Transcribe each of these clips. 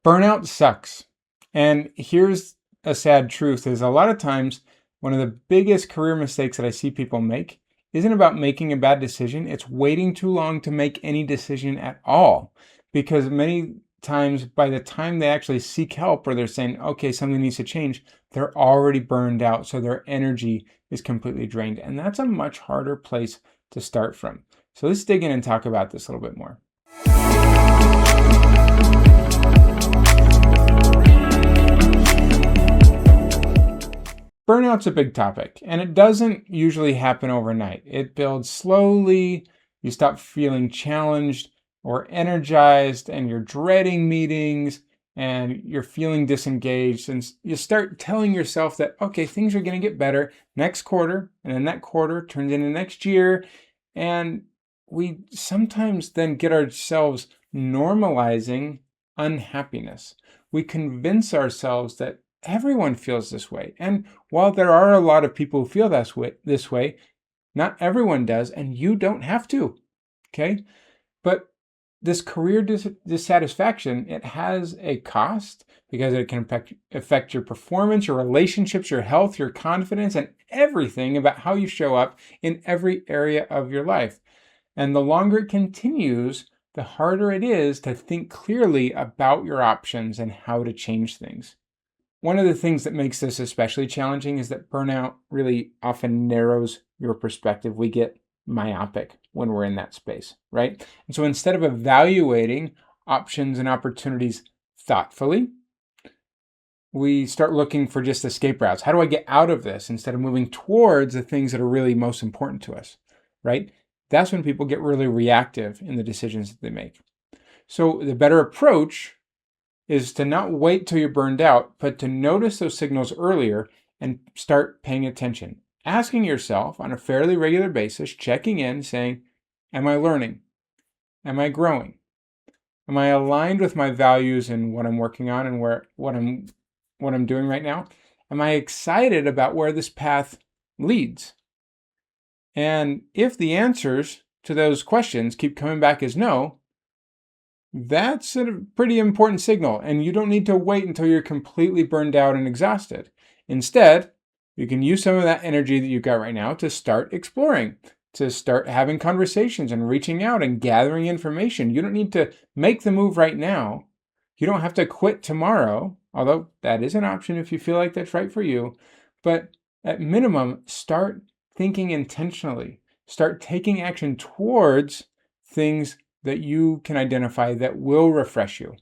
Burnout sucks. And here's a sad truth is a lot of times one of the biggest career mistakes that I see people make isn't about making a bad decision. It's waiting too long to make any decision at all. Because many times by the time they actually seek help or they're saying, okay, something needs to change, they're already burned out. So their energy is completely drained. And that's a much harder place to start from. So let's dig in and talk about this a little bit more. Burnout's a big topic, and it doesn't usually happen overnight. It builds slowly, you stop feeling challenged or energized, and you're dreading meetings, and you're feeling disengaged, and you start telling yourself that, okay, things are going to get better next quarter, and then that quarter turns into next year, and we sometimes then get ourselves normalizing unhappiness. We convince ourselves that everyone feels this way. And while there are a lot of people who feel this way, not everyone does, and you don't have to, okay? But this career dissatisfaction, it has a cost because it can affect your performance, your relationships, your health, your confidence, and everything about how you show up in every area of your life. And the longer it continues, the harder it is to think clearly about your options and how to change things. One of the things that makes this especially challenging is that burnout really often narrows your perspective. We get myopic when we're in that space, right? And so instead of evaluating options and opportunities thoughtfully, we start looking for just escape routes. How do I get out of this instead of moving towards the things that are really most important to us, right? That's when people get really reactive in the decisions that they make. So the better approach is to not wait till you're burned out, but to notice those signals earlier and start paying attention. Asking yourself on a fairly regular basis, checking in, saying, am I learning? Am I growing? Am I aligned with my values and what I'm working on and what I'm doing right now? Am I excited about where this path leads? And if the answers to those questions keep coming back as no, that's a pretty important signal, and you don't need to wait until you're completely burned out and exhausted. Instead, you can use some of that energy that you've got right now to start exploring, to start having conversations and reaching out and gathering information. You don't need to make the move right now. You don't have to quit tomorrow, although that is an option if you feel like that's right for you. But at minimum, start thinking intentionally. Start taking action towards things that you can identify that will refresh you.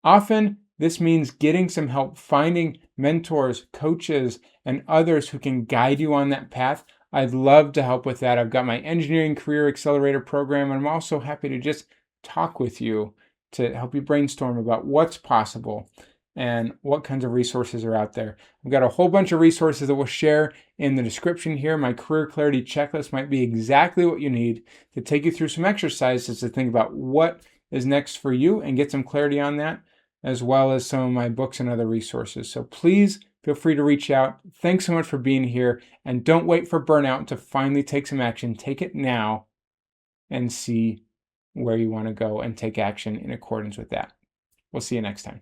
Often, this means getting some help, finding mentors, coaches, and others who can guide you on that path. I'd love to help with that. I've got my Engineering Career Accelerator program, and I'm also happy to just talk with you to help you brainstorm about what's possible and what kinds of resources are out there. I've got a whole bunch of resources that we'll share in the description here. My Career Clarity Checklist might be exactly what you need to take you through some exercises to think about what is next for you and get some clarity on that, as well as some of my books and other resources. So please feel free to reach out. Thanks so much for being here, and don't wait for burnout to finally take some action. Take it now and see where you want to go and take action in accordance with that. We'll see you next time.